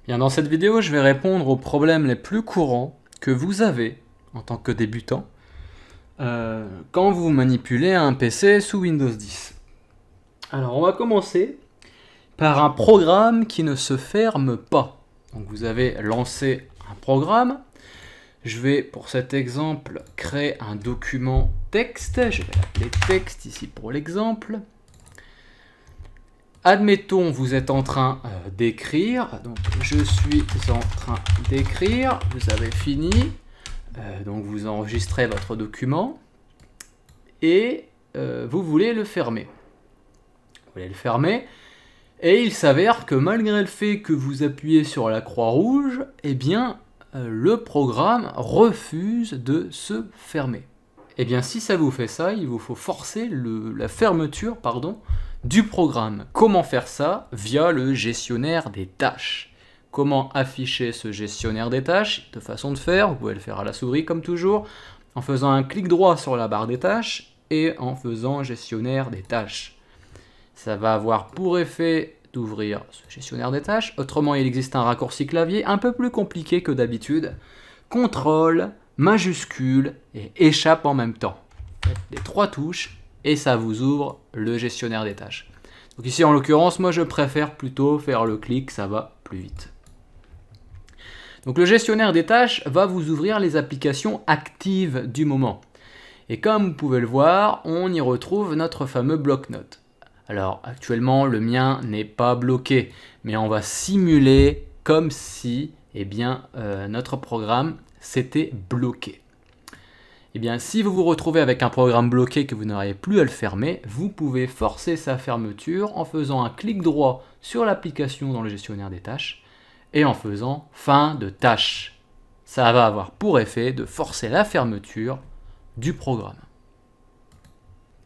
Bien, dans cette vidéo, je vais répondre aux problèmes les plus courants que vous avez en tant que débutant quand vous manipulez un PC sous Windows 10. Alors, on va commencer par un programme qui ne se ferme pas. Donc, vous avez lancé un programme. Je vais, pour cet exemple, créer un document texte. Je vais l'appeler texte ici pour l'exemple. Admettons, vous êtes en train d'écrire, donc je suis en train d'écrire, vous avez fini, donc vous enregistrez votre document et vous voulez le fermer. Vous voulez le fermer et il s'avère que malgré le fait que vous appuyez sur la croix rouge, eh bien le programme refuse de se fermer. Eh bien si ça vous fait ça, il vous faut forcer la fermeture, du programme. Comment faire ça? Via le gestionnaire des tâches. Comment afficher ce gestionnaire des tâches? Deux façons de faire, vous pouvez le faire à la souris comme toujours, en faisant un clic droit sur la barre des tâches et en faisant gestionnaire des tâches. Ça va avoir pour effet d'ouvrir ce gestionnaire des tâches. Autrement, il existe un raccourci clavier un peu plus compliqué que d'habitude. CTRL, majuscule et échappe en même temps. Faites les trois touches et ça vous ouvre le gestionnaire des tâches. Donc ici en l'occurrence, moi je préfère plutôt faire le clic, ça va plus vite. Donc le gestionnaire des tâches va vous ouvrir les applications actives du moment. Et comme vous pouvez le voir, on y retrouve notre fameux bloc-notes. Alors actuellement le mien n'est pas bloqué, mais on va simuler comme si notre programme s'était bloqué. Eh bien, si vous vous retrouvez avec un programme bloqué que vous n'arrivez plus à le fermer, vous pouvez forcer sa fermeture en faisant un clic droit sur l'application dans le gestionnaire des tâches et en faisant fin de tâche. Ça va avoir pour effet de forcer la fermeture du programme.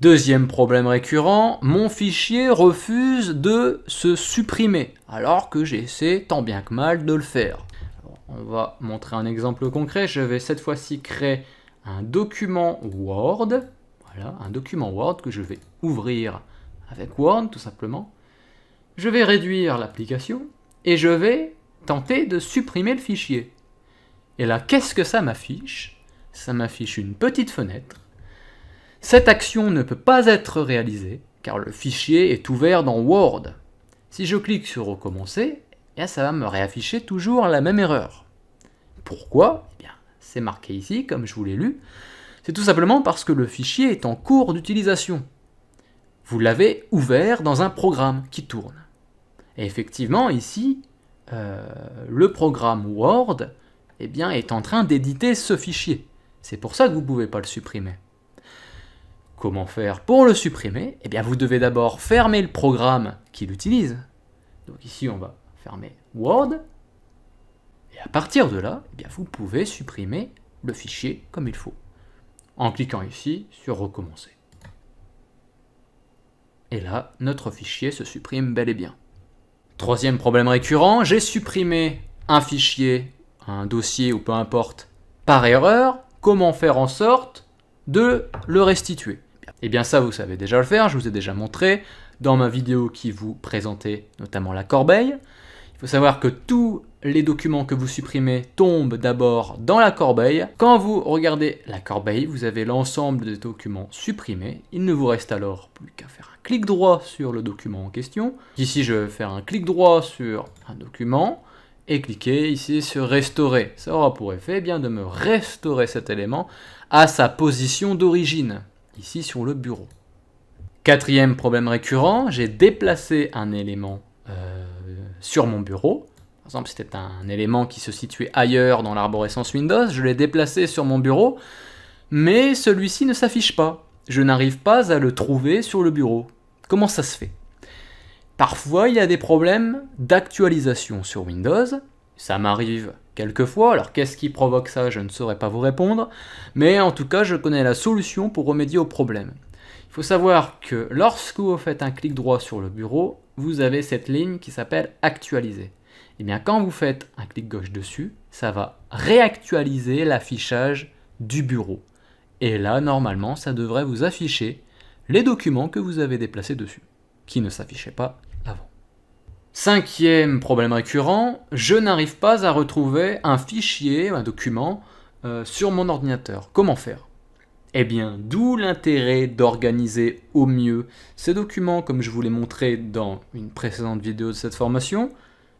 Deuxième problème récurrent, mon fichier refuse de se supprimer alors que j'essaie tant bien que mal de le faire. Alors, on va montrer un exemple concret. Je vais cette fois-ci créer un document Word, voilà, un document Word que je vais ouvrir avec Word tout simplement. Je vais réduire l'application et je vais tenter de supprimer le fichier. Et là, qu'est-ce que ça m'affiche? Ça m'affiche une petite fenêtre. Cette action ne peut pas être réalisée car le fichier est ouvert dans Word. Si je clique sur recommencer, ça va me réafficher toujours la même erreur. Pourquoi? Eh bien, c'est marqué ici, comme je vous l'ai lu, c'est tout simplement parce que le fichier est en cours d'utilisation. Vous l'avez ouvert dans un programme qui tourne. Et effectivement, ici, le programme Word est en train d'éditer ce fichier. C'est pour ça que vous ne pouvez pas le supprimer. Comment faire pour le supprimer? Eh bien, vous devez d'abord fermer le programme qui l'utilise. Donc ici, on va fermer Word. Et à partir de là, vous pouvez supprimer le fichier comme il faut, en cliquant ici sur recommencer. Et là, notre fichier se supprime bel et bien. Troisième problème récurrent, j'ai supprimé un fichier, un dossier ou peu importe, par erreur. Comment faire en sorte de le restituer? Eh bien ça, vous savez déjà le faire, je vous ai déjà montré dans ma vidéo qui vous présentait notamment la corbeille. Il faut savoir que tous les documents que vous supprimez tombent d'abord dans la corbeille. Quand vous regardez la corbeille, vous avez l'ensemble des documents supprimés. Il ne vous reste alors plus qu'à faire un clic droit sur le document en question. Ici, je vais faire un clic droit sur un document et cliquer ici sur restaurer. Ça aura pour effet de me restaurer cet élément à sa position d'origine, ici sur le bureau. Quatrième problème récurrent, j'ai déplacé un élément sur mon bureau. Par exemple, c'était un élément qui se situait ailleurs dans l'arborescence Windows, je l'ai déplacé sur mon bureau, mais celui-ci ne s'affiche pas. Je n'arrive pas à le trouver sur le bureau. Comment ça se fait? Parfois, il y a des problèmes d'actualisation sur Windows. Ça m'arrive quelquefois. Alors, qu'est-ce qui provoque ça? Je ne saurais pas vous répondre. Mais en tout cas, je connais la solution pour remédier au problème. Il faut savoir que lorsque vous faites un clic droit sur le bureau, vous avez cette ligne qui s'appelle « Actualiser ». Et bien, quand vous faites un clic gauche dessus, ça va réactualiser l'affichage du bureau. Et là, normalement, ça devrait vous afficher les documents que vous avez déplacés dessus, qui ne s'affichaient pas avant. 5e problème récurrent, je n'arrive pas à retrouver un fichier, un document sur mon ordinateur. Comment faire? Eh bien, d'où l'intérêt d'organiser au mieux ces documents comme je vous l'ai montré dans une précédente vidéo de cette formation.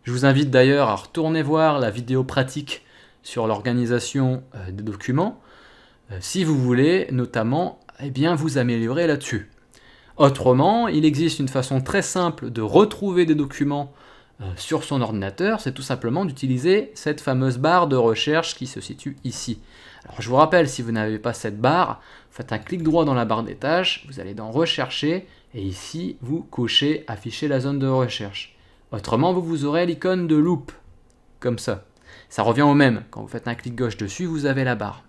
Je vous invite d'ailleurs à retourner voir la vidéo pratique sur l'organisation des documents si vous voulez notamment vous améliorer là-dessus. Autrement, il existe une façon très simple de retrouver des documents sur son ordinateur, c'est tout simplement d'utiliser cette fameuse barre de recherche qui se situe ici. Alors je vous rappelle, si vous n'avez pas cette barre, faites un clic droit dans la barre des tâches, vous allez dans Rechercher, et ici vous cochez Afficher la zone de recherche. Autrement, vous aurez l'icône de loupe, comme ça. Ça revient au même, quand vous faites un clic gauche dessus, vous avez la barre.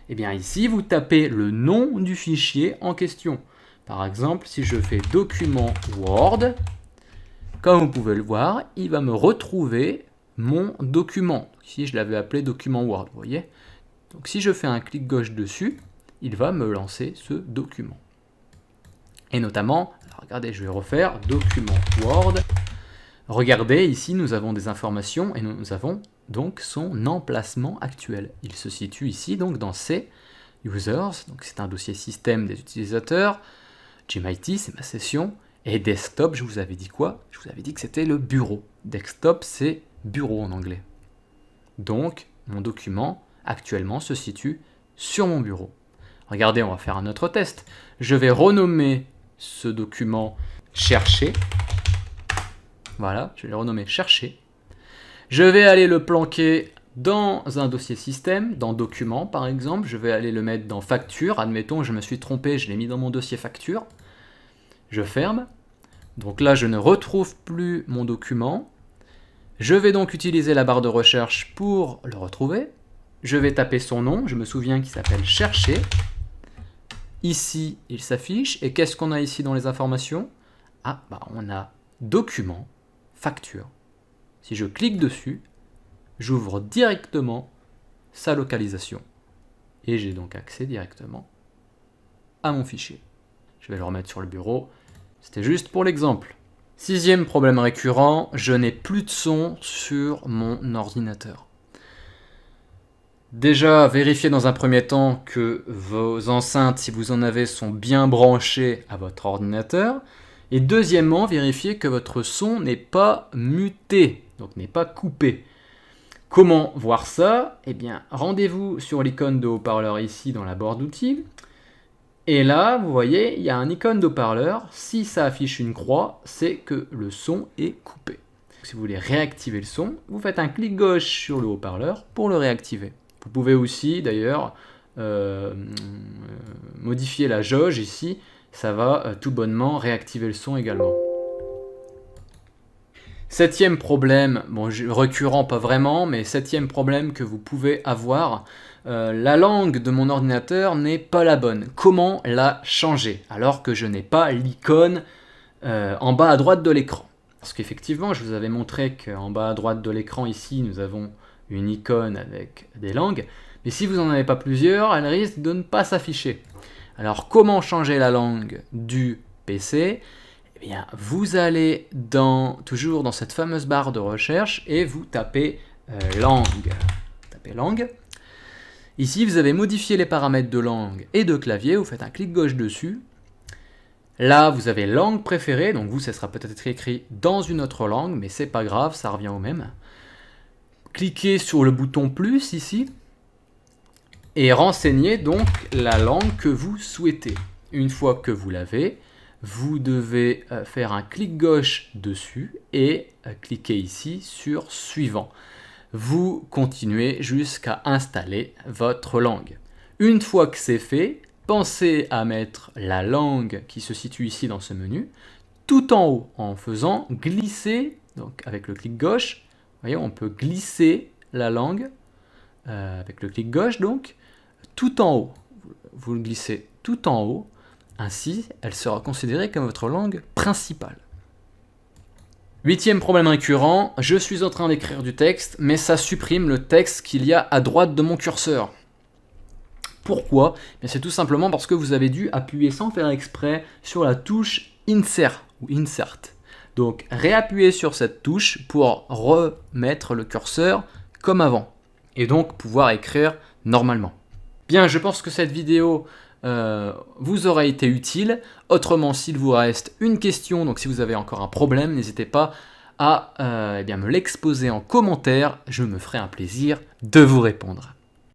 Et bien ici, vous tapez le nom du fichier en question. Par exemple, si je fais document Word, comme vous pouvez le voir, il va me retrouver mon document. Ici, je l'avais appelé document Word, vous voyez. Donc si je fais un clic gauche dessus, il va me lancer ce document. Et notamment, alors regardez, je vais refaire document Word. Regardez, ici, nous avons des informations et nous avons donc son emplacement actuel. Il se situe ici, donc dans C, Users, donc c'est un dossier système des utilisateurs, GMIT, c'est ma session, et Desktop, je vous avais dit quoi? Je vous avais dit que c'était le bureau. Desktop, c'est bureau en anglais. Donc, mon document, actuellement, se situe sur mon bureau. Regardez, on va faire un autre test. Je vais renommer ce document « Chercher ». Voilà, je vais le renommer « Chercher ». Je vais aller le planquer dans un dossier système, dans Documents par exemple. Je vais aller le mettre dans Facture. Admettons, je me suis trompé, je l'ai mis dans mon dossier Facture. Je ferme. Donc là, je ne retrouve plus mon document. Je vais donc utiliser la barre de recherche pour le retrouver. Je vais taper son nom. Je me souviens qu'il s'appelle Chercher. Ici, il s'affiche. Et qu'est-ce qu'on a ici dans les informations? Ah, on a Document, Facture. Si je clique dessus, j'ouvre directement sa localisation. Et j'ai donc accès directement à mon fichier. Je vais le remettre sur le bureau. C'était juste pour l'exemple. 6e problème récurrent, je n'ai plus de son sur mon ordinateur. Déjà, vérifiez dans un premier temps que vos enceintes, si vous en avez, sont bien branchées à votre ordinateur. Et deuxièmement, vérifiez que votre son n'est pas muté, donc n'est pas coupé. Comment voir ça? Eh bien, rendez-vous sur l'icône de haut-parleur ici dans la barre d'outils. Et là, vous voyez, il y a un icône de haut-parleur. Si ça affiche une croix, c'est que le son est coupé. Si vous voulez réactiver le son, vous faites un clic gauche sur le haut-parleur pour le réactiver. Vous pouvez aussi, d'ailleurs, modifier la jauge ici. Ça va tout bonnement réactiver le son également. 7e problème, bon, récurrent pas vraiment, mais 7e problème que vous pouvez avoir, la langue de mon ordinateur n'est pas la bonne. Comment la changer alors que je n'ai pas l'icône en bas à droite de l'écran? Parce qu'effectivement, je vous avais montré qu'en bas à droite de l'écran ici, nous avons une icône avec des langues, mais si vous n'en avez pas plusieurs, elle risque de ne pas s'afficher. Alors, comment changer la langue du PC? Eh bien, vous allez toujours dans cette fameuse barre de recherche et vous tapez langue. Tapez langue. Ici, vous avez modifié les paramètres de langue et de clavier. Vous faites un clic gauche dessus. Là, vous avez langue préférée. Donc, vous, ça sera peut-être écrit dans une autre langue, mais c'est pas grave, ça revient au même. Cliquez sur le bouton plus ici. Et renseignez donc la langue que vous souhaitez. Une fois que vous l'avez, vous devez faire un clic gauche dessus et cliquer ici sur Suivant. Vous continuez jusqu'à installer votre langue. Une fois que c'est fait, pensez à mettre la langue qui se situe ici dans ce menu tout en haut en faisant glisser, donc avec le clic gauche, vous voyez, on peut glisser la langue avec le clic gauche donc, tout en haut. Vous le glissez tout en haut, ainsi elle sera considérée comme votre langue principale. 8e problème récurrent, je suis en train d'écrire du texte, mais ça supprime le texte qu'il y a à droite de mon curseur. Pourquoi? C'est tout simplement parce que vous avez dû appuyer sans faire exprès sur la touche Insert ou Insert. Donc réappuyez sur cette touche pour remettre le curseur comme avant et donc pouvoir écrire normalement. Bien, je pense que cette vidéo vous aura été utile. Autrement, s'il vous reste une question, donc si vous avez encore un problème, n'hésitez pas à me l'exposer en commentaire. Je me ferai un plaisir de vous répondre.